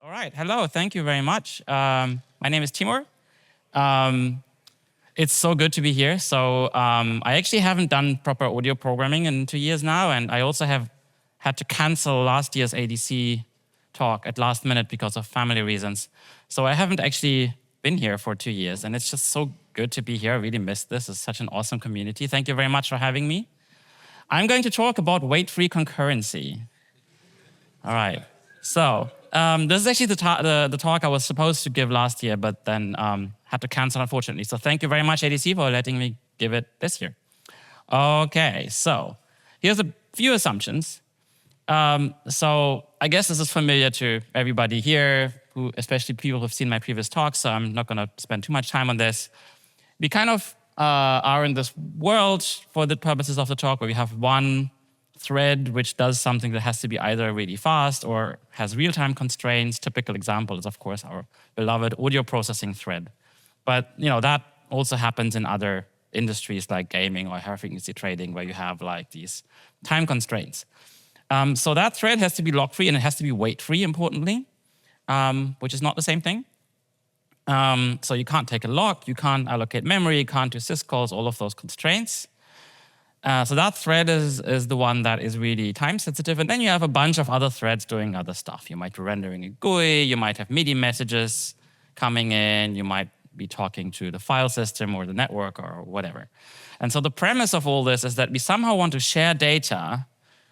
All right, hello, thank you very much. My name is Timur. It's so good to be here. So I actually haven't done proper audio programming in 2 years now, and I also have had to cancel last year's ADC talk at last minute because of family reasons. So I haven't actually been here for 2 years, and it's just so good to be here. I really missed this. It's such an awesome community. Thank you very much for having me. I'm going to talk about weight-free concurrency. All right, so this is actually the talk I was supposed to give last year, but then had to cancel, unfortunately. So thank you very much, ADC, for letting me give it this year. Okay, so here's a few assumptions. So I guess this is familiar to everybody here, especially people who've seen my previous talks, so I'm not going to spend too much time on this. We kind of are in this world, for the purposes of the talk, where we have one thread which does something that has to be either really fast or has real-time constraints. Typical example is, of course, our beloved audio processing thread. But that also happens in other industries like gaming or high-frequency trading, where you have like these time constraints. So that thread has to be lock-free and it has to be weight-free, importantly, which is not the same thing. So you can't take a lock, you can't allocate memory, you can't do syscalls, all of those constraints. So that thread is the one that is really time sensitive. And then you have a bunch of other threads doing other stuff. You might be rendering a GUI, you might have MIDI messages coming in, you might be talking to the file system or the network or whatever. And so the premise of all this is that we somehow want to share data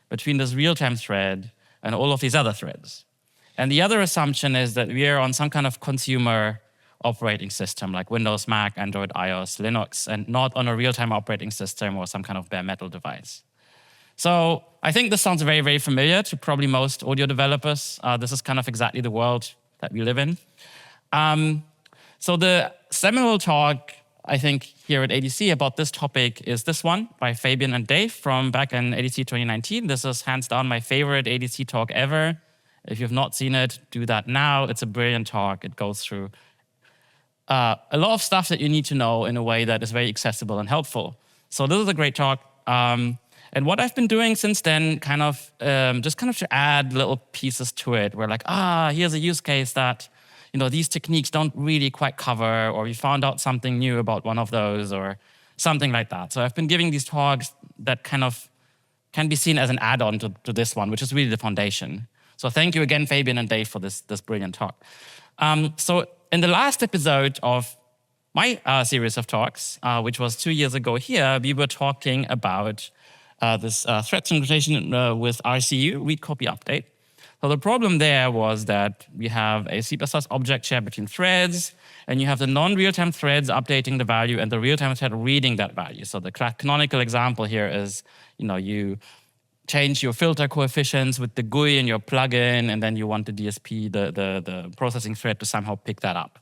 between this real-time thread and all of these other threads. And the other assumption is that we are on some kind of consumer operating system like Windows, Mac, Android, iOS, Linux, and not on a real-time operating system or some kind of bare metal device. So I think this sounds very, very familiar to probably most audio developers. This is kind of exactly the world that we live in. So the seminal talk, I think, here at ADC about this topic is this one by Fabian and Dave from back in ADC 2019. This is hands down my favorite ADC talk ever. If you've not seen it, do that now. It's a brilliant talk. It goes through a lot of stuff that you need to know in a way that is very accessible and helpful. So this is a great talk. And what I've been doing since then, just to add little pieces to it, where like, here's a use case that these techniques don't really quite cover, or we found out something new about one of those, or something like that. So I've been giving these talks that kind of can be seen as an add-on to this one, which is really the foundation. So thank you again, Fabian and Dave, for this brilliant talk. So in the last episode of my series of talks, which was 2 years ago here, we were talking about this thread synchronization with RCU, read copy update. So the problem there was that we have a C++ object shared between threads, and you have the non-real-time threads updating the value and the real-time thread reading that value. So the canonical example here is, you change your filter coefficients with the GUI in your plugin, and then you want the DSP, the processing thread, to somehow pick that up.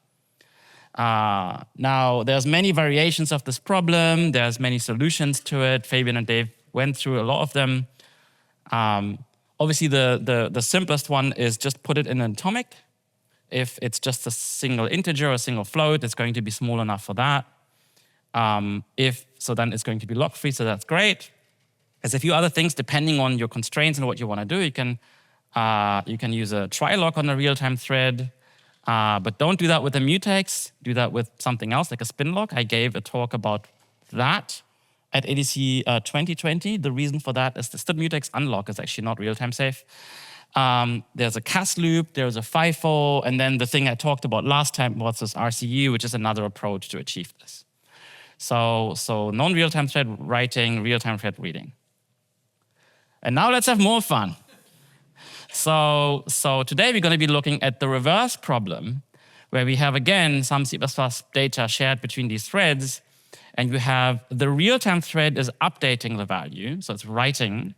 Now, there's many variations of this problem. There's many solutions to it. Fabian and Dave went through a lot of them. Obviously, the simplest one is just put it in an atomic. If it's just a single integer or a single float, it's going to be small enough for that. Then it's going to be lock-free, so that's great. There's a few other things depending on your constraints and what you want to do. You can use a try-lock on a real-time thread, but don't do that with a mutex. Do that with something else, like a spin lock. I gave a talk about that at ADC 2020. The reason for that is the mutex unlock is actually not real-time safe. There's a CAS loop, there's a FIFO, and then the thing I talked about last time was this RCU, which is another approach to achieve this. So non-real-time thread writing, real-time thread reading. And now let's have more fun. So today we're going to be looking at the reverse problem, where we have, again, some C++ data shared between these threads, and you have the real-time thread is updating the value, so it's writing,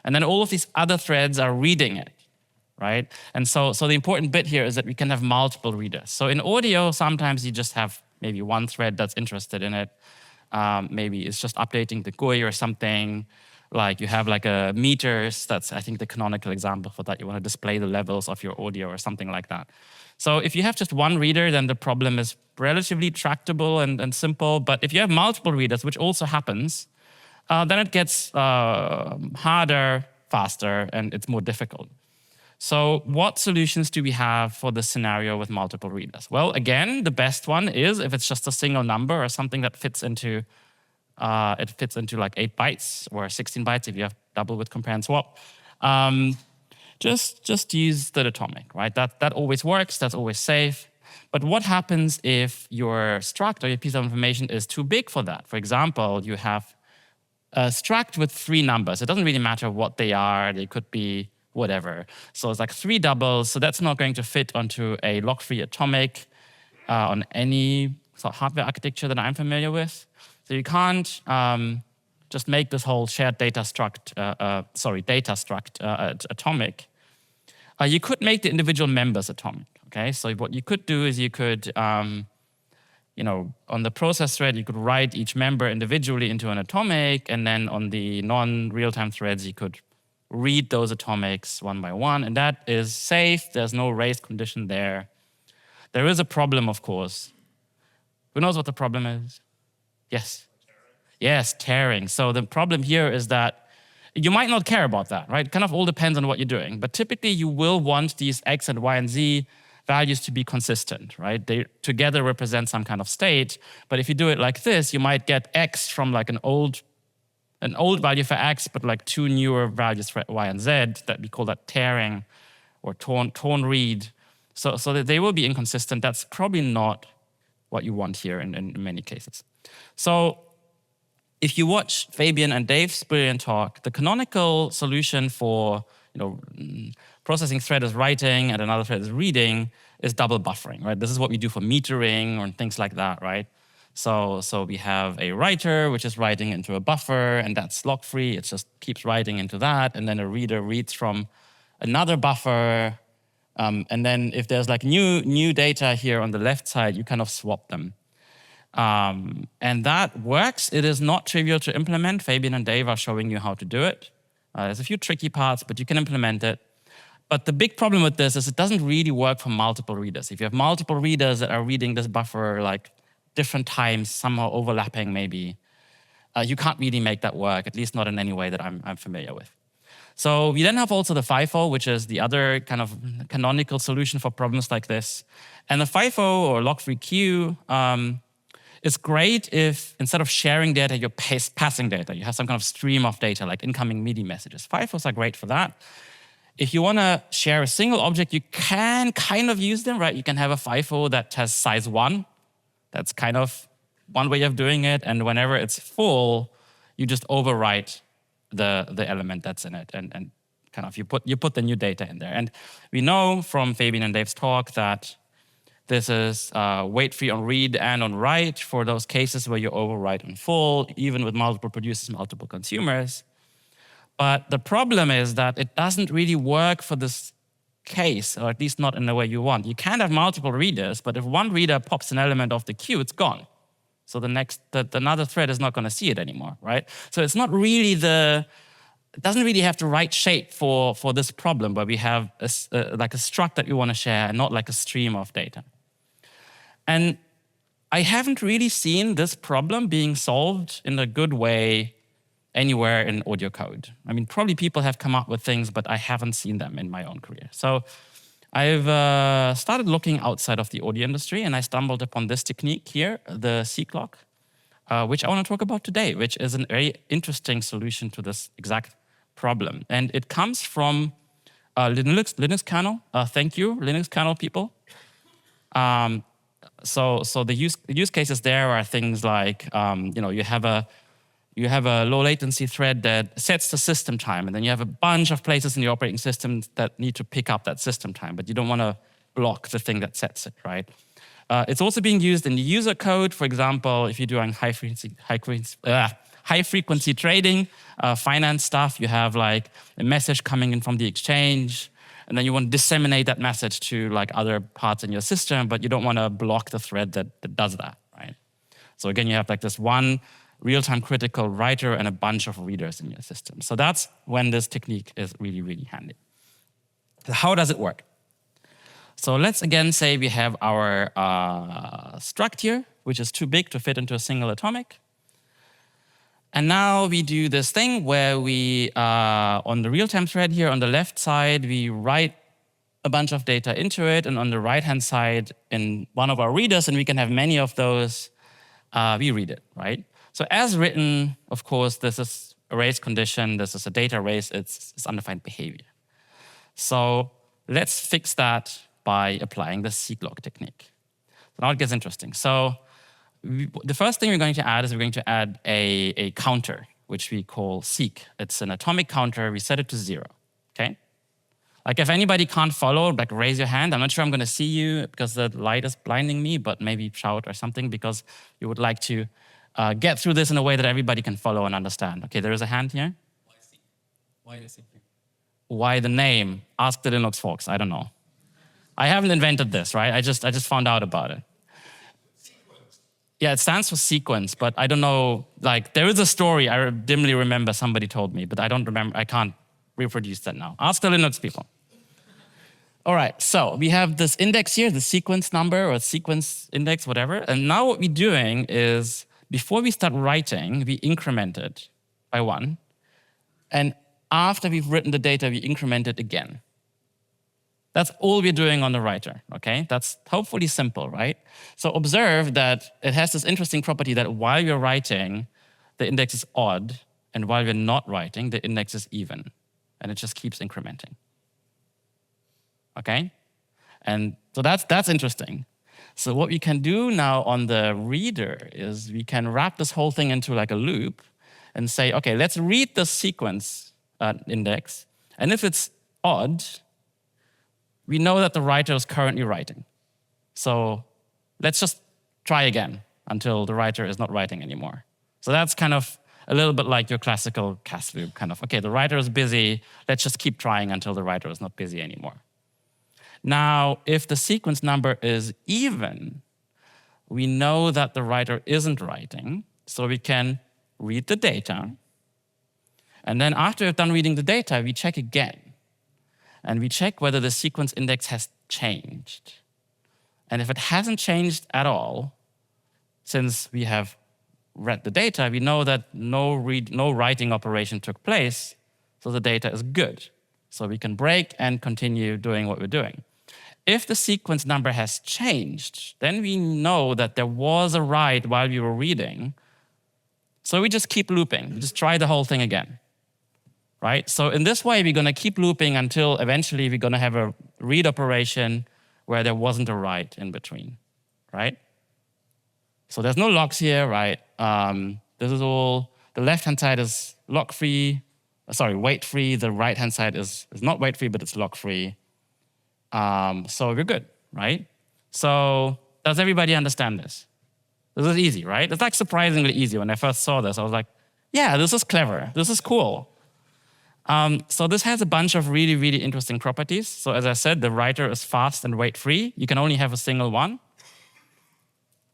and then all of these other threads are reading it, right? And so the important bit here is that we can have multiple readers. So in audio, sometimes you just have maybe one thread that's interested in it. Maybe it's just updating the GUI or something. Like you have like a meters, that's I think the canonical example for that. You want to display the levels of your audio or something like that. So if you have just one reader, then the problem is relatively tractable and simple. But if you have multiple readers, which also happens, then it gets harder, faster, and it's more difficult. So what solutions do we have for this scenario with multiple readers? Well, again, the best one is if it's just a single number or something that fits into like 8 bytes or 16 bytes if you have double with compare and swap. Just use the atomic, right? That always works, that's always safe. But what happens if your struct or your piece of information is too big for that? For example, you have a struct with 3 numbers. It doesn't really matter what they are. They could be whatever. So it's like 3 doubles. So that's not going to fit onto a lock-free atomic on any sort of hardware architecture that I'm familiar with. So you can't just make this whole shared data struct, atomic. You could make the individual members atomic. Okay, so what you could do is you could, on the process thread, you could write each member individually into an atomic, and then on the non-real-time threads, you could read those atomics one by one, and that is safe. There's no raised condition there. There is a problem, of course. Who knows what the problem is? Yes. Yes, tearing. So the problem here is that you might not care about that, right? It kind of all depends on what you're doing. But typically, you will want these X and Y and Z values to be consistent, right? They together represent some kind of state. But if you do it like this, you might get X from like an old value for X, but like 2 newer values for Y and Z. That we call that tearing or torn read. So that they will be inconsistent. That's probably not what you want here in many cases. So if you watch Fabian and Dave's brilliant talk, the canonical solution for processing thread is writing and another thread is reading is double buffering, right? This is what we do for metering or things like that, right? So we have a writer which is writing into a buffer, and that's lock-free. It just keeps writing into that, and then a reader reads from another buffer. And then if there's like new data here on the left side, you kind of swap them. And that works. It is not trivial to implement. Fabian and Dave are showing you how to do it. There's a few tricky parts, but you can implement it. But the big problem with this is it doesn't really work for multiple readers. If you have multiple readers that are reading this buffer like different times, somehow overlapping maybe, you can't really make that work, at least not in any way that I'm familiar with. So we then have also the FIFO, which is the other kind of canonical solution for problems like this. And the FIFO, or lock-free queue, is great if instead of sharing data, you're passing data. You have some kind of stream of data, like incoming MIDI messages. FIFOs are great for that. If you want to share a single object, you can kind of use them, right? You can have a FIFO that has size 1. That's kind of one way of doing it. And whenever it's full, you just overwrite the element that's in it, and kind of you put the new data in there. And we know from Fabian and Dave's talk that this is wait-free on read and on write for those cases where you overwrite on full, even with multiple producers, multiple consumers. But the problem is that it doesn't really work for this case, or at least not in the way you want. You can have multiple readers, but if one reader pops an element off the queue, it's gone. So another thread is not going to see it anymore, right? So it's not really it doesn't really have the right shape for this problem where we have like a struct that we want to share and not like a stream of data. And I haven't really seen this problem being solved in a good way anywhere in audio code. I mean, probably people have come up with things, but I haven't seen them in my own career. So I've started looking outside of the audio industry, and I stumbled upon this technique here, the SeqLock, which I want to talk about today, which is a very interesting solution to this exact problem. And it comes from Linux kernel. Thank you, Linux kernel people. So the use cases there are things like, you have a low latency thread that sets the system time, and then you have a bunch of places in the operating system that need to pick up that system time, but you don't want to block the thing that sets it, right? It's also being used in the user code. For example, if you're doing high frequency trading, finance stuff, you have like a message coming in from the exchange, and then you want to disseminate that message to like other parts in your system, but you don't want to block the thread that does that, right? So again, you have like this one real-time critical writer and a bunch of readers in your system. So that's when this technique is really, really handy. So how does it work? So let's again say we have our struct here, which is too big to fit into a single atomic. And now we do this thing where we, on the real-time thread here on the left side, we write a bunch of data into it, and on the right-hand side, in one of our readers, and we can have many of those, we read it, right? So as written, of course, this is a race condition, this is a data race, it's undefined behavior. So let's fix that by applying the SeqLock technique. So now it gets interesting. So the first thing we're going to add is we're going to add a counter, which we call seek. It's an atomic counter. We set it to 0, okay? Like if anybody can't follow, like raise your hand. I'm not sure I'm going to see you because the light is blinding me, but maybe shout or something because you would like to get through this in a way that everybody can follow and understand. Okay, there is a hand here. Why seek? Why the seek? Why the name? Ask the Linux folks. I don't know. I haven't invented this, right? I just found out about it. Yeah, it stands for sequence, but I don't know, like, there is a story I dimly remember somebody told me, but I don't remember, I can't reproduce that now. Ask the Linux people. All right, so we have this index here, the sequence number or sequence index, whatever, and now what we're doing is, before we start writing, we increment it by 1, and after we've written the data, we increment it again. That's all we're doing on the writer, okay? That's hopefully simple, right? So observe that it has this interesting property that while you're writing, the index is odd, and while we're not writing, the index is even, and it just keeps incrementing, okay? And so that's interesting. So what we can do now on the reader is we can wrap this whole thing into like a loop and say, okay, let's read the sequence index, and if it's odd, we know that the writer is currently writing. So let's just try again until the writer is not writing anymore. So that's kind of a little bit like your classical cast loop, kind of, okay, the writer is busy, let's just keep trying until the writer is not busy anymore. Now, if the sequence number is even, we know that the writer isn't writing, so we can read the data, and then after we've done reading the data, we check again. And we check whether the sequence index has changed. And if it hasn't changed at all, since we have read the data, we know that no writing operation took place, so the data is good. So we can break and continue doing what we're doing. If the sequence number has changed, then we know that there was a write while we were reading, so we just keep looping. We just try the whole thing again. Right? So in this way, we're going to keep looping until eventually we're going to have a read operation where there wasn't a write in between, right? So there's no locks here, right? This is all, the left-hand side is lock-free, wait-free. The right-hand side is not wait-free, but it's lock-free. So we're good, right? So does everybody understand this? This is easy, right? It's like surprisingly easy. When I first saw this, I was like, yeah, this is clever. This is cool. So this has a bunch of really, really interesting properties. So as I said, the writer is fast and wait-free. You can only have a single one.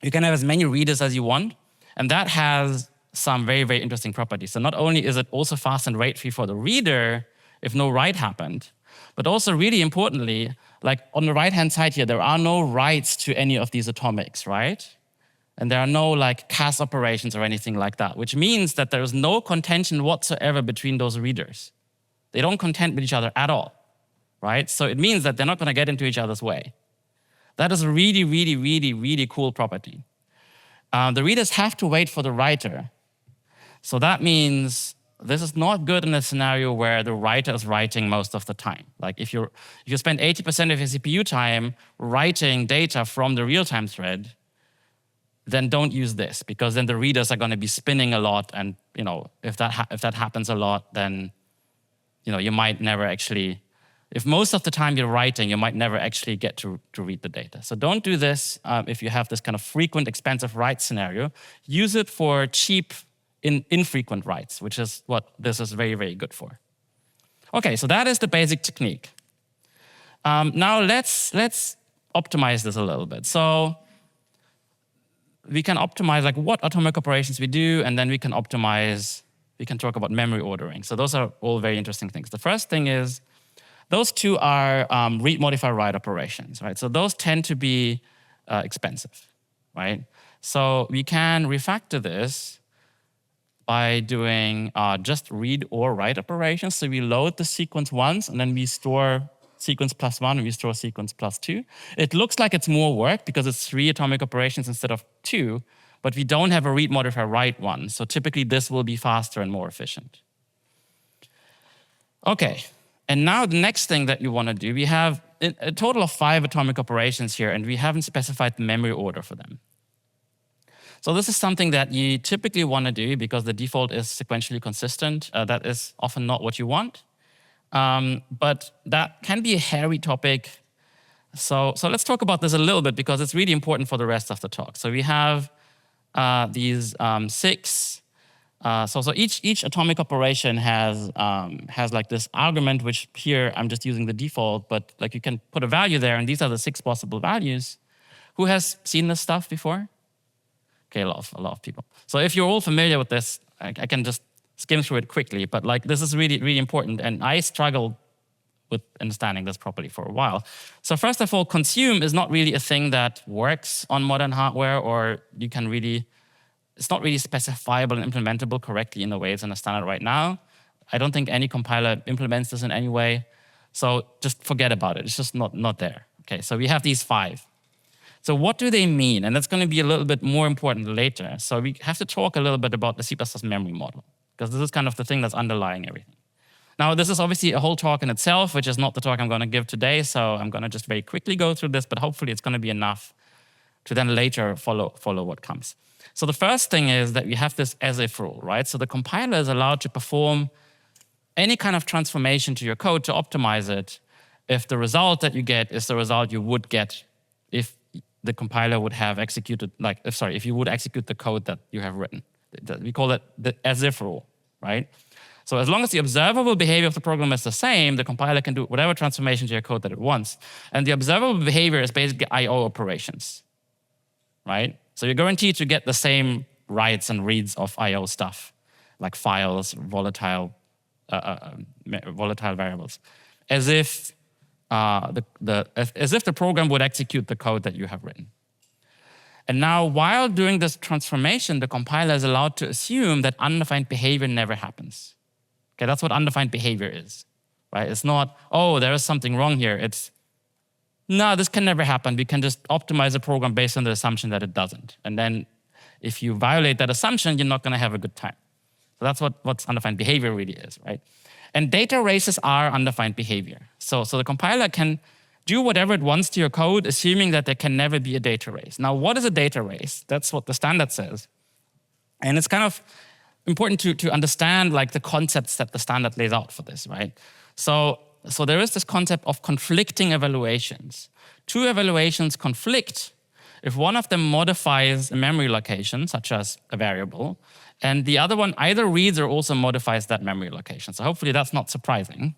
You can have as many readers as you want. And that has some very, very interesting properties. So not only is it also fast and wait-free for the reader if no write happened, but also really importantly, like on the right-hand side here, there are no writes to any of these atomics, right? And there are no like cast operations or anything like that, which means that there is no contention whatsoever between those readers. They don't contend with each other at all, right? So it means that they're not going to get into each other's way. That is a really, really, really, really cool property. The readers have to wait for the writer. So that means this is not good in a scenario where the writer is writing most of the time. Like if you spend 80% of your CPU time writing data from the real-time thread, then don't use this, because then the readers are going to be spinning a lot, and if that happens a lot, then you might never actually, if most of the time you're writing, you might never actually get to read the data. So don't do this if you have this kind of frequent, expensive write scenario. Use it for cheap, infrequent writes, which is what this is very, very good for. Okay, so that is the basic technique. Now let's optimize this a little bit. So we can optimize like what atomic operations we do, and then we can talk about memory ordering. So those are all very interesting things. The first thing is, those two are read, modify, write operations, right? So those tend to be expensive, right? So we can refactor this by doing just read or write operations. So we load the sequence once, and then we store sequence plus 1, we store sequence plus 2. It looks like it's more work because it's 3 atomic operations instead of 2, but we don't have a read modifier write one. So typically this will be faster and more efficient. Okay, and now the next thing that you want to do, we have a total of 5 atomic operations here, and we haven't specified the memory order for them. So this is something that you typically want to do because the default is sequentially consistent. That is often not what you want. But that can be a hairy topic. So let's talk about this a little bit because it's really important for the rest of the talk. So we have these 6. So each atomic operation has like this argument, which here I'm just using the default, but like you can put a value there, and these are the 6 possible values. Who has seen this stuff before? Okay, a lot of people. So if you're all familiar with this, I can just skim through it quickly, but like this is really, really important, and I struggled with understanding this properly for a while. So first of all, consume is not really a thing that works on modern hardware, or you can really, it's not really specifiable and implementable correctly in the way it's in the standard right now. I don't think any compiler implements this in any way, so just forget about it. It's just not there. Okay, so we have these 5. So what do they mean? And that's going to be a little bit more important later. So we have to talk a little bit about the C++ memory model, because this is kind of the thing that's underlying everything. Now, this is obviously a whole talk in itself, which is not the talk I'm going to give today, so I'm going to just very quickly go through this, but hopefully it's going to be enough to then later follow what comes. So the first thing is that we have this as-if rule, right? So the compiler is allowed to perform any kind of transformation to your code to optimize it if the result that you get is the result you would get if the compiler would have executed, if you would execute the code that you have written. We call it the as-if rule, right? So as long as the observable behavior of the program is the same, the compiler can do whatever transformation to your code that it wants. And the observable behavior is basically I/O operations, right? So you're guaranteed to get the same writes and reads of I/O stuff, like files, volatile variables, as if the program would execute the code that you have written. And now, while doing this transformation, the compiler is allowed to assume that undefined behavior never happens. Okay, that's what undefined behavior is, right? It's not, oh, there is something wrong here. It's, no, this can never happen. We can just optimize the program based on the assumption that it doesn't. And then if you violate that assumption, you're not going to have a good time. So that's what undefined behavior really is, right? And data races are undefined behavior. So the compiler can do whatever it wants to your code, assuming that there can never be a data race. Now, what is a data race? That's what the standard says. And it's kind of important to understand like the concepts that the standard lays out for this, right? So there is this concept of conflicting evaluations. 2 evaluations conflict if one of them modifies a memory location, such as a variable, and the other one either reads or also modifies that memory location. So hopefully that's not surprising.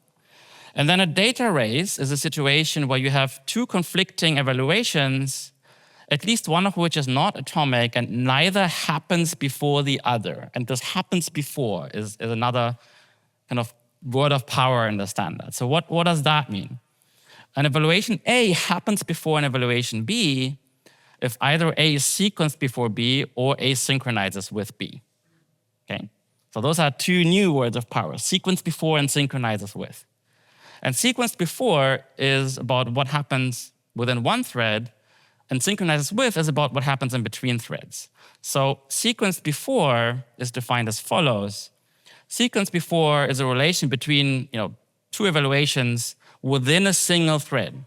And then a data race is a situation where you have 2 conflicting evaluations, at least one of which is not atomic and neither happens before the other. And this happens before is another kind of word of power in the standard. So what does that mean? An evaluation A happens before an evaluation B if either A is sequenced before B or A synchronizes with B. Okay? So those are 2 new words of power, sequenced before and synchronizes with. And sequenced before is about what happens within one thread, and synchronizes with is about what happens in between threads. So sequenced before is defined as follows. Sequenced before is a relation between 2 evaluations within a single thread.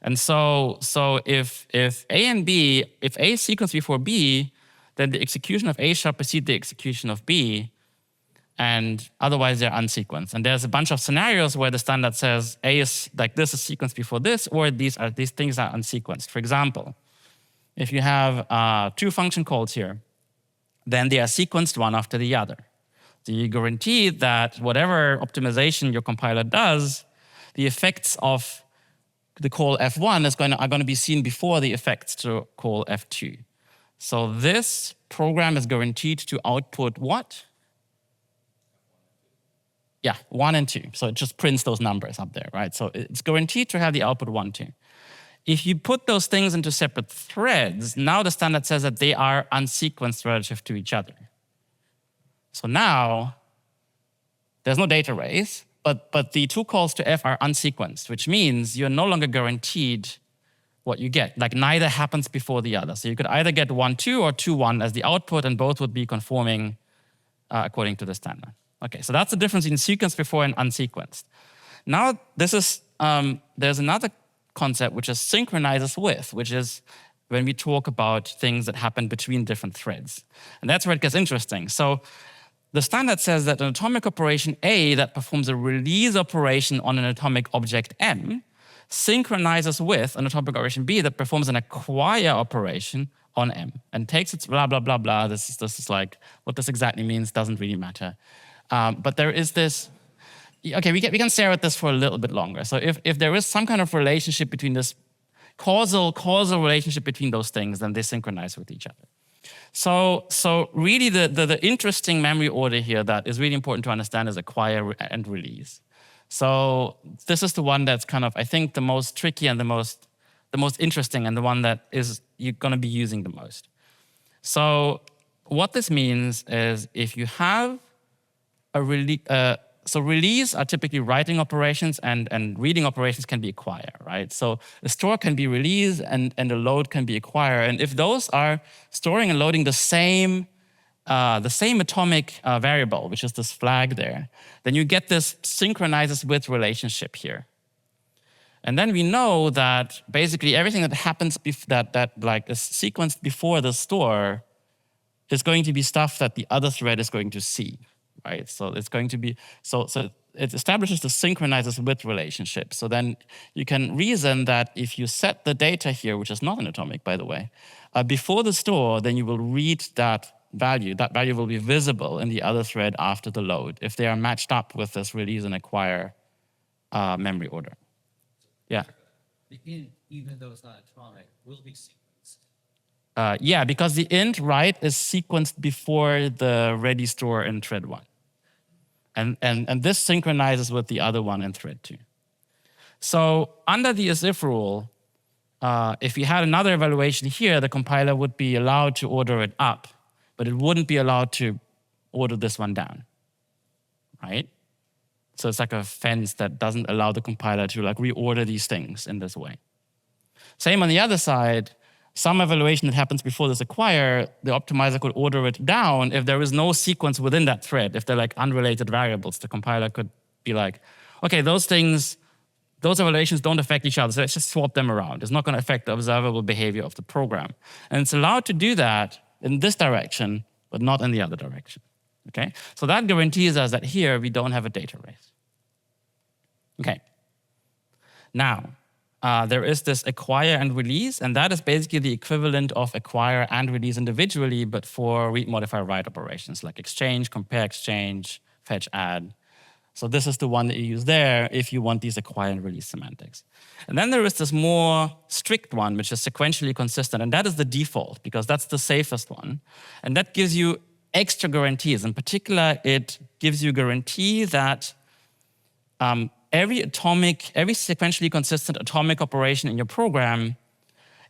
And so if A and B, if A is sequenced before B, then the execution of A shall precede the execution of B, and otherwise they're unsequenced. And there's a bunch of scenarios where the standard says A is like this is sequenced before this, or these things are unsequenced. For example, if you have 2 function calls here, then they are sequenced one after the other. So you guarantee that whatever optimization your compiler does, the effects of the call F1 are going to be seen before the effects to call F2. So this program is guaranteed to output what? Yeah, 1 and 2. So it just prints those numbers up there, right? So it's guaranteed to have the output 1, 2. If you put those things into separate threads, now the standard says that they are unsequenced relative to each other. So now there's no data race, but the two calls to F are unsequenced, which means you're no longer guaranteed what you get. Like neither happens before the other. So you could either get 1-2 or 2-1 as the output, and both would be conforming according to the standard. Okay, so that's the difference in sequenced before and unsequenced. Now this is, there's another concept which is synchronizes with, which is when we talk about things that happen between different threads. And that's where it gets interesting. So the standard says that an atomic operation A that performs a release operation on an atomic object M synchronizes with an atomic operation B that performs an acquire operation on M and takes its blah, blah, blah, blah. This is like, what this exactly means doesn't really matter. But there is this, okay, we can stare at this for a little bit longer. So if there is some kind of relationship between this causal relationship between those things, then they synchronize with each other. So really the interesting memory order here that is really important to understand is acquire and release. So this is the one that's kind of, I think, the most tricky and the most interesting, and the one that is you're going to be using the most. So what this means is if you have a release are typically writing operations, and reading operations can be acquire, right? So a store can be release and a load can be acquire. And if those are storing and loading the same atomic variable, which is this flag there, then you get this synchronizes with relationship here. And then we know that basically everything that happens that like is sequenced before the store is going to be stuff that the other thread is going to see, right? So it's going to be, so it establishes the synchronizes with relationship. So then you can reason that if you set the data here, which is not an atomic, by the way, before the store, then you will read that value. That value will be visible in the other thread after the load if they are matched up with this release and acquire memory order. Yeah. The int, even though it's not atomic, will be sequenced. Yeah, because the int write is sequenced before the ready store in thread 1. And this synchronizes with the other one in thread 2. So under the as-if rule, if we had another evaluation here, the compiler would be allowed to order it up, but it wouldn't be allowed to order this one down, right? So it's like a fence that doesn't allow the compiler to like reorder these things in this way. Same on the other side, some evaluation that happens before this acquire, the optimizer could order it down if there is no sequence within that thread. If they're like unrelated variables, the compiler could be like, okay, those things, those evaluations don't affect each other, so let's just swap them around. It's not going to affect the observable behavior of the program. And it's allowed to do that in this direction, but not in the other direction. Okay? So that guarantees us that here we don't have a data race. Okay. Now, there is this acquire and release, and that is basically the equivalent of acquire and release individually, but for read, modify, write operations like exchange, compare, exchange, fetch, add. So this is the one that you use there if you want these acquire and release semantics. And then there is this more strict one, which is sequentially consistent, and that is the default, because that's the safest one. And that gives you extra guarantees. In particular, it gives you guarantee that every sequentially consistent atomic operation in your program,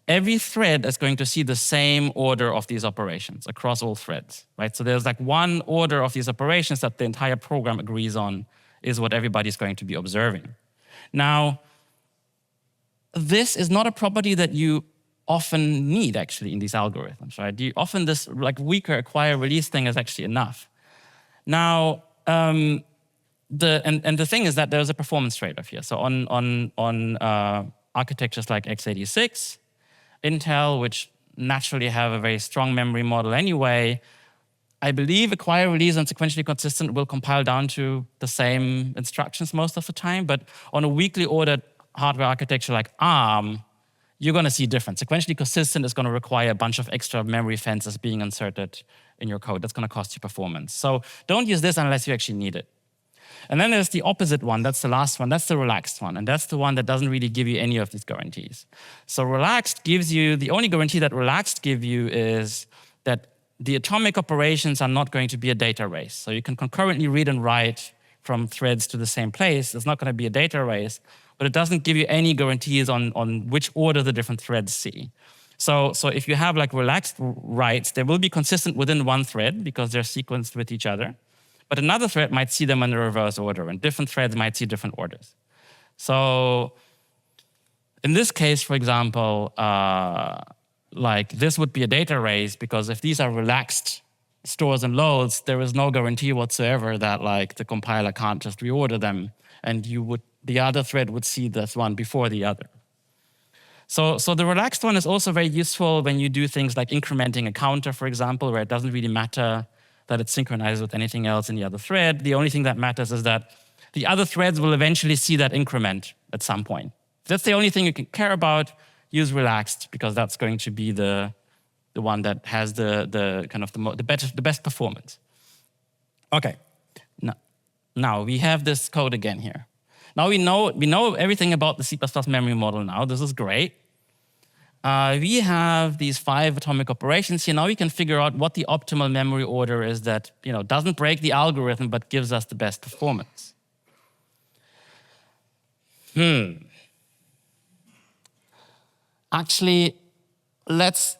every thread is going to see the same order of these operations across all threads, right? So there's like one order of these operations that the entire program agrees on is what everybody's going to be observing. Now, this is not a property that you often need actually in these algorithms, right? Often this like weaker acquire release thing is actually enough. Now, the thing is that there's a performance trade-off here. So on architectures like x86, Intel, which naturally have a very strong memory model anyway, I believe acquire, release, and sequentially consistent will compile down to the same instructions most of the time. But on a weakly ordered hardware architecture like ARM, you're going to see difference. Sequentially consistent is going to require a bunch of extra memory fences being inserted in your code. That's going to cost you performance. So don't use this unless you actually need it. And then there's the opposite one. That's the last one. That's the relaxed one. And that's the one that doesn't really give you any of these guarantees. So relaxed gives you, the only guarantee that relaxed give you is that the atomic operations are not going to be a data race. So you can concurrently read and write from threads to the same place. It's not going to be a data race, but it doesn't give you any guarantees on which order the different threads see. So if you have like relaxed writes, they will be consistent within one thread because they're sequenced with each other. But another thread might see them in the reverse order, and different threads might see different orders. So in this case, for example, like this would be a data race, because if these are relaxed stores and loads, there is no guarantee whatsoever that like the compiler can't just reorder them, and the other thread would see this one before the other. So the relaxed one is also very useful when you do things like incrementing a counter, for example, where it doesn't really matter that it's synchronized with anything else in the other thread. The only thing that matters is that the other threads will eventually see that increment at some point. If that's the only thing you can care about, use relaxed, because that's going to be the one that has the kind of the best performance. Okay, now we have this code again here. Now we know everything about the C++ memory model now. This is great. We have these 5 atomic operations here. Now we can figure out what the optimal memory order is that doesn't break the algorithm but gives us the best performance. Actually, let's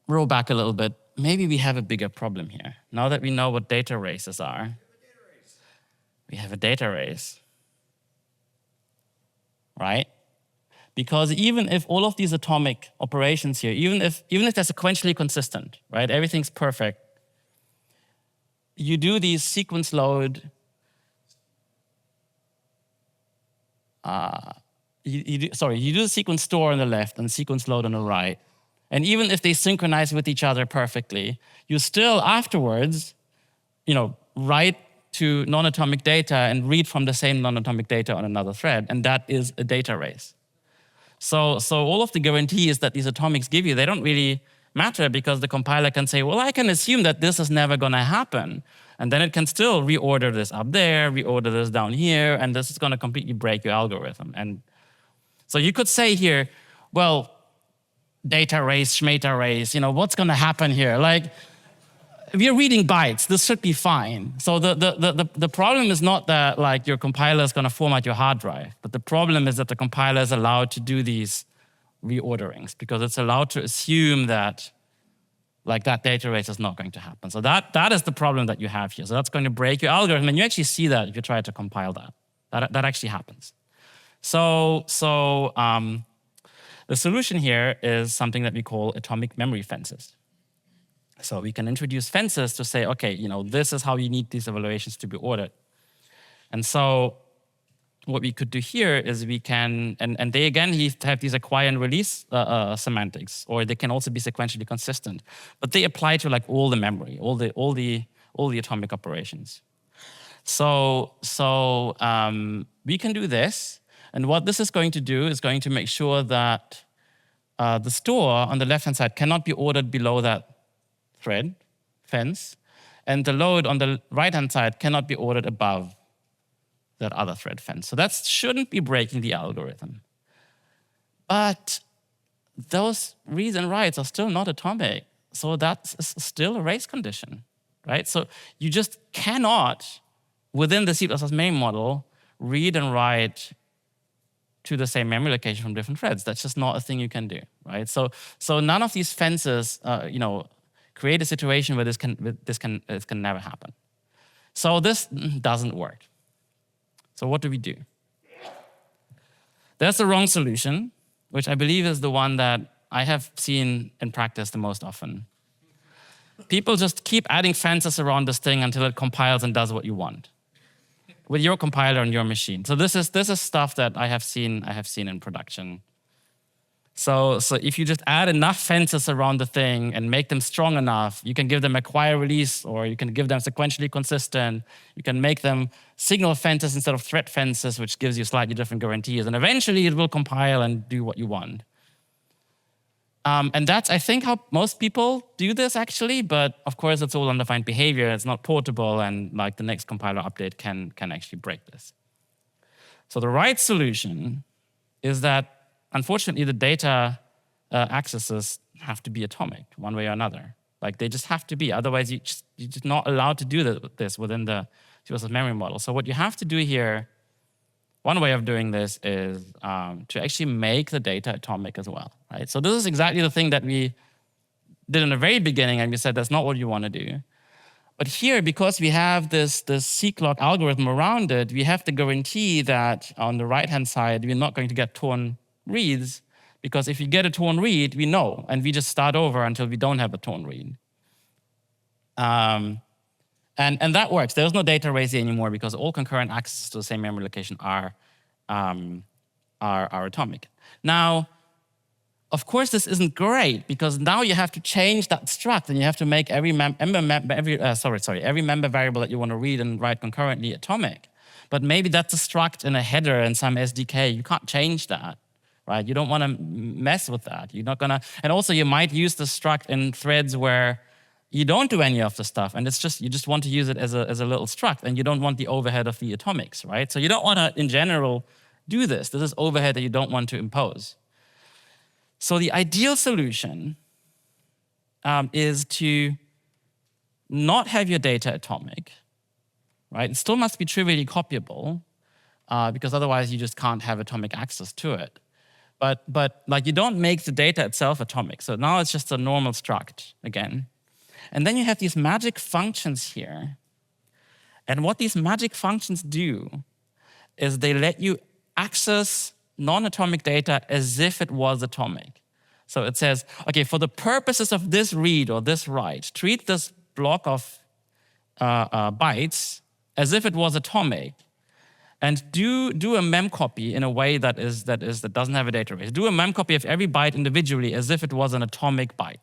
roll back a little bit. Maybe we have a bigger problem here. Now that we know what data races are, we have a data race, right? Because even if all of these atomic operations here, even if they're sequentially consistent, right, everything's perfect, you do these sequence load, you do the sequence store on the left and sequence load on the right, and even if they synchronize with each other perfectly, you still afterwards, write to non-atomic data and read from the same non-atomic data on another thread, and that is a data race. So all of the guarantees that these atomics give you, they don't really matter, because the compiler can say, well, I can assume that this is never going to happen. And then it can still reorder this up there, reorder this down here, and this is going to completely break your algorithm. And so you could say here, well, data race, schmata race, what's going to happen here? Like, we're reading bytes. This should be fine. So the problem is not that like your compiler is going to format your hard drive, but the problem is that the compiler is allowed to do these reorderings, because it's allowed to assume that like that data race is not going to happen. So that is the problem that you have here. So that's going to break your algorithm, and you actually see that if you try to compile that. That actually happens. So the solution here is something that we call atomic memory fences. So we can introduce fences to say, okay, this is how you need these evaluations to be ordered. And so what we could do here is we can, and they again have these acquire and release semantics, or they can also be sequentially consistent, but they apply to like all the memory, all the atomic operations. So we can do this, and what this is going to do is going to make sure that the store on the left-hand side cannot be ordered below that thread fence, and the load on the right-hand side cannot be ordered above that other thread fence. So that shouldn't be breaking the algorithm. But those reads and writes are still not atomic, so that's still a race condition, right? So you just cannot, within the C++ main model, read and write to the same memory location from different threads. That's just not a thing you can do, right? So none of these fences, create a situation where this can never happen. So this doesn't work. So what do we do? There's the wrong solution, which I believe is the one that I have seen in practice the most often. People just keep adding fences around this thing until it compiles and does what you want with your compiler on your machine. So this is stuff that I have seen in production. So if you just add enough fences around the thing and make them strong enough, you can give them acquire release, or you can give them sequentially consistent. You can make them signal fences instead of thread fences, which gives you slightly different guarantees. And eventually it will compile and do what you want. And that's, I think, how most people do this actually. But of course, it's all undefined behavior. It's not portable, and like the next compiler update can actually break this. So the right solution is that, unfortunately, the data accesses have to be atomic one way or another. Like they just have to be. Otherwise, you're just not allowed to do this within the C++ memory model. So what you have to do here, one way of doing this is to actually make the data atomic as well, right? So this is exactly the thing that we did in the very beginning, and we said that's not what you want to do. But here, because we have this SeqLock algorithm around it, we have to guarantee that on the right-hand side, we're not going to get torn reads, because if you get a torn read, we know, and we just start over until we don't have a torn read. And that works. There's no data erasure anymore because all concurrent access to the same memory location are atomic. Now, of course, this isn't great because now you have to change that struct and you have to make every member variable that you want to read and write concurrently atomic. But maybe that's a struct in a header in some SDK. You can't change that, right? You don't want to mess with that. You're not gonna. And also, you might use the struct in threads where you don't do any of the stuff, and it's just you just want to use it as a little struct, and you don't want the overhead of the atomics, right? So you don't want to, in general, do this. This is overhead that you don't want to impose. So the ideal solution is to not have your data atomic, right? It still must be trivially copyable because otherwise you just can't have atomic access to it. But like you don't make the data itself atomic. So now it's just a normal struct again. And then you have these magic functions here. And what these magic functions do is they let you access non-atomic data as if it was atomic. So it says, okay, for the purposes of this read or this write, treat this block of bytes as if it was atomic, and do a memcpy in a way that doesn't have a data erase. Do a memcpy of every byte individually as if it was an atomic byte.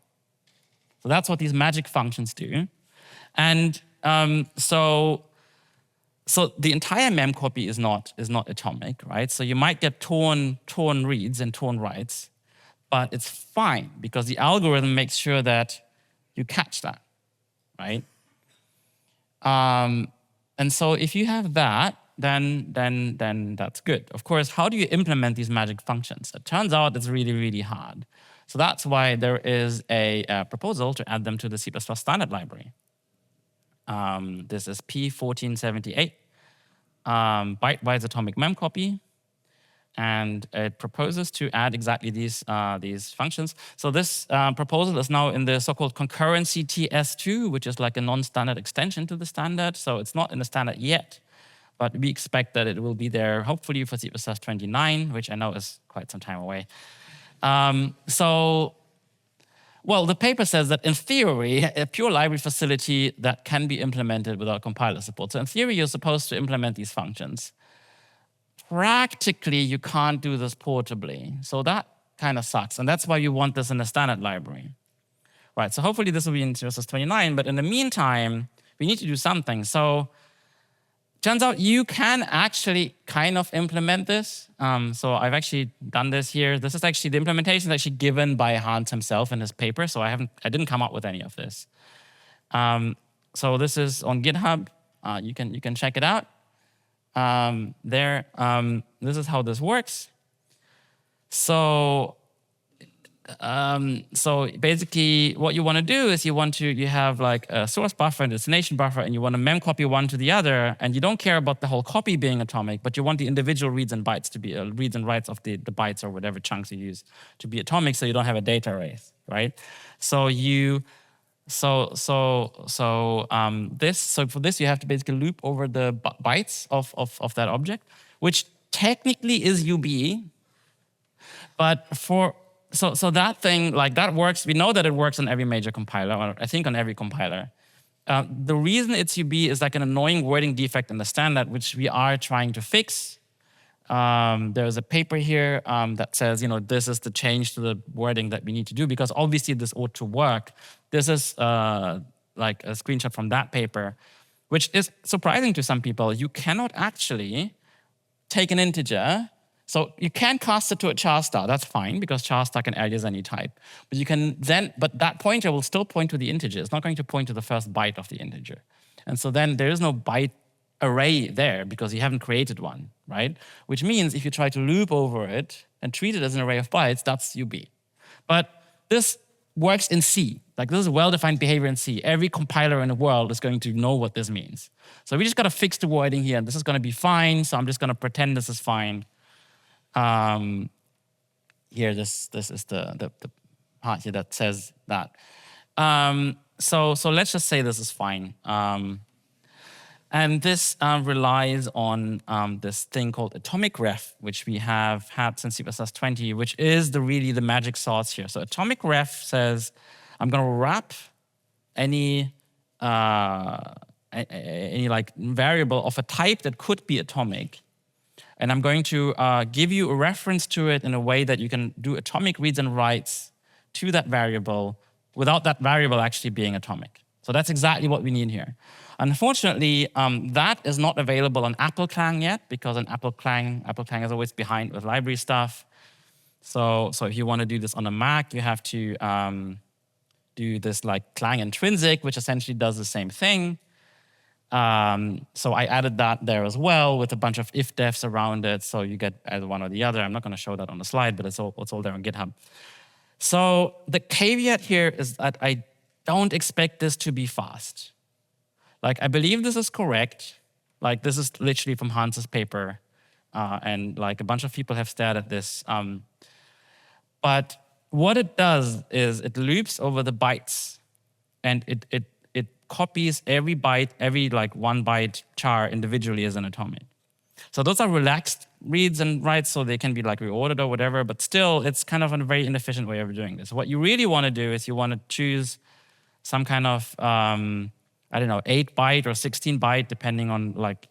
So that's what these magic functions do, and so the entire memcpy is not atomic, right? So you might get torn reads and torn writes, but it's fine because the algorithm makes sure that you catch that, right? And so if you have that, then that's good. Of course, how do you implement these magic functions? It turns out it's really, really hard. So that's why there is a proposal to add them to the C++ standard library. This is P1478, byte-wise atomic memcpy, and it proposes to add exactly these functions. So this proposal is now in the so-called concurrency TS2, which is like a non-standard extension to the standard. So it's not in the standard yet, but we expect that it will be there hopefully for C++ 29, which I know is quite some time away. Well, the paper says that in theory, a pure library facility that can be implemented without compiler support. So in theory, you're supposed to implement these functions. Practically, you can't do this portably. So that kind of sucks. And that's why you want this in the standard library. Right, so hopefully this will be in C++ 29. But in the meantime, we need to do something. So turns out you can actually kind of implement this. So I've actually done this here. This is actually, the implementation is actually given by Hans himself in his paper. So I didn't come up with any of this. So this is on GitHub. You can check it out. This is how this works. So basically, what you want to do is you have like a source buffer and destination buffer, and you want to memcpy one to the other, and you don't care about the whole copy being atomic, but you want the individual reads and bytes to be reads and writes of the bytes or whatever chunks you use to be atomic, so you don't have a data erase, right? So for this you have to basically loop over the bytes of that object, which technically is UB, but so that thing, like that works. We know that it works on every major compiler, or I think on every compiler. The reason it's UB is like an annoying wording defect in the standard, which we are trying to fix. There's a paper here that says, this is the change to the wording that we need to do, because obviously this ought to work. This is like a screenshot from that paper, which is surprising to some people. You cannot actually take an integer. So you can cast it to a char star. That's fine, because char star can alias any type. But you can but that pointer will still point to the integer. It's not going to point to the first byte of the integer. And so then there is no byte array there because you haven't created one, right? Which means if you try to loop over it and treat it as an array of bytes, that's UB. But this works in C. Like, this is well-defined behavior in C. Every compiler in the world is going to know what this means. So we just got to fix the wording here, and this is going to be fine. So I'm just going to pretend this is fine. Here, this is the part here that says that. so let's just say this is fine. And this relies on this thing called atomic ref, which we have had since C++20, which is really the magic sauce here. So atomic ref says, I'm going to wrap any like variable of a type that could be atomic, and I'm going to give you a reference to it in a way that you can do atomic reads and writes to that variable without that variable actually being atomic. So that's exactly what we need here. Unfortunately, that is not available on AppleClang yet, because on AppleClang is always behind with library stuff. So if you want to do this on a Mac, you have to do this like Clang intrinsic, which essentially does the same thing. So I added that there as well with a bunch of if defs around it, so you get either one or the other. I'm not going to show that on the slide, but it's all there on GitHub. So the caveat here is that I don't expect this to be fast. Like, I believe this is correct. Like, this is literally from Hans's paper, and like a bunch of people have stared at this. But what it does is it loops over the bytes, and it copies every byte, every like 1 byte char individually as an atomic. So those are relaxed reads and writes, so they can be like reordered or whatever, but still it's kind of a very inefficient way of doing this. What you really want to do is you want to choose some kind of, I don't know, 8 byte or 16 byte, depending on like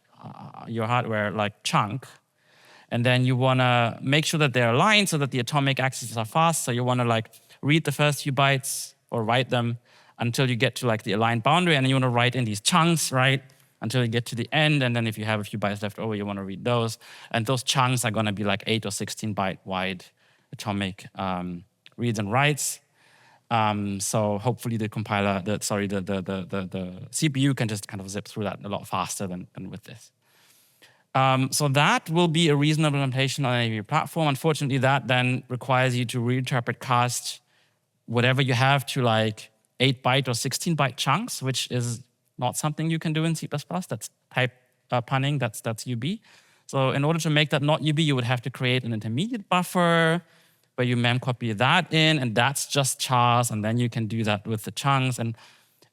your hardware, like chunk. And then you want to make sure that they're aligned so that the atomic accesses are fast. So you want to like read the first few bytes or write them until you get to like the aligned boundary, and then you want to write in these chunks, right, until you get to the end. And then if you have a few bytes left over, you want to read those. And those chunks are going to be like 8 or 16 byte wide atomic reads and writes. So hopefully the compiler, the CPU can just kind of zip through that a lot faster than with this. So that will be a reasonable implementation on any platform. Unfortunately, that then requires you to reinterpret cast whatever you have to like 8 byte or 16 byte chunks, which is not something you can do in C++. That's type punning, that's UB. So in order to make that not UB, you would have to create an intermediate buffer where you memcpy that in, and that's just chars, and then you can do that with the chunks. And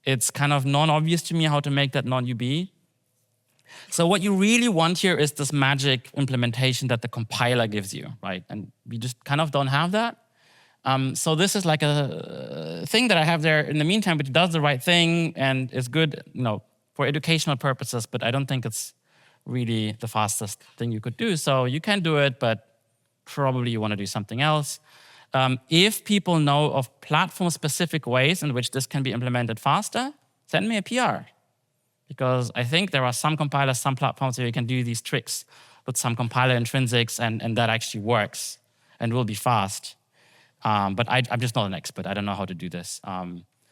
it's kind of non-obvious to me how to make that non-UB. So what you really want here is this magic implementation that the compiler gives you, right? And we just kind of don't have that. So this is like a thing that I have there in the meantime, which does the right thing and is good, for educational purposes, but I don't think it's really the fastest thing you could do. So you can do it, but probably you want to do something else. If people know of platform-specific ways in which this can be implemented faster, send me a PR. Because I think there are some compilers, some platforms where you can do these tricks with some compiler intrinsics, and that actually works and will be fast. But I'm just not an expert. I don't know how to do this.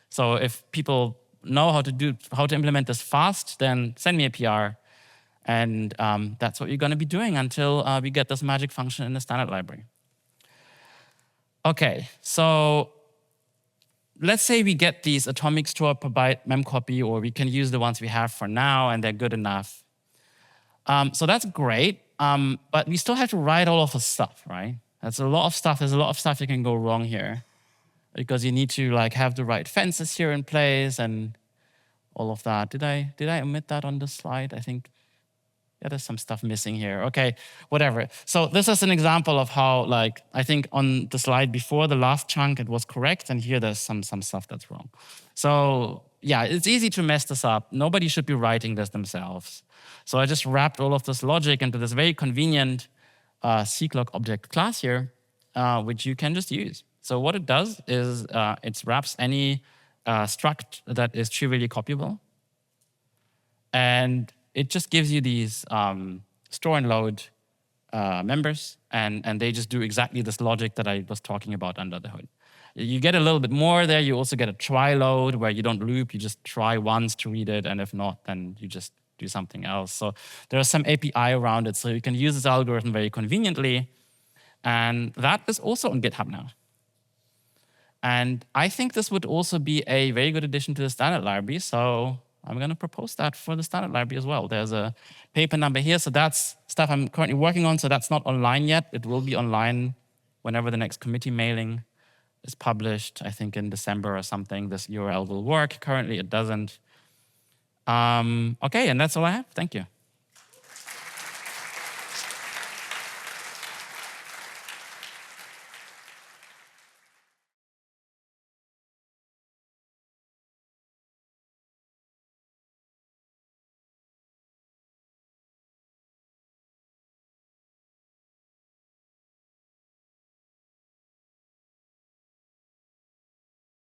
So if people know how to implement this fast, then send me a PR. And that's what you're going to be doing until we get this magic function in the standard library. OK, so let's say we get these atomic store per byte memcpy, or we can use the ones we have for now, and they're good enough. So that's great. But we still have to write all of the stuff, right? That's a lot of stuff. There's a lot of stuff that can go wrong here, because you need to like have the right fences here in place and all of that. Did I omit that on the slide? I think, yeah, there's some stuff missing here. Okay, whatever. So this is an example of how, like, I think on the slide before the last chunk it was correct, and here there's some stuff that's wrong. So yeah, it's easy to mess this up. Nobody should be writing this themselves. So I just wrapped all of this logic into this very convenient SeqLock object class here, which you can just use. So what it does is it wraps any struct that is trivially copyable, and it just gives you these store and load members, and they just do exactly this logic that I was talking about under the hood. You get a little bit more there. You also get a try load where you don't loop. You just try once to read it, and if not, then you just do something else. So there's some API around it, so you can use this algorithm very conveniently. And that is also on GitHub now. And I think this would also be a very good addition to the standard library, so I'm going to propose that for the standard library as well. There's a paper number here, so that's stuff I'm currently working on, so that's not online yet. It will be online whenever the next committee mailing is published, I think in December or something. This URL will work. Currently, it doesn't. Okay, and that's all I have. Thank you.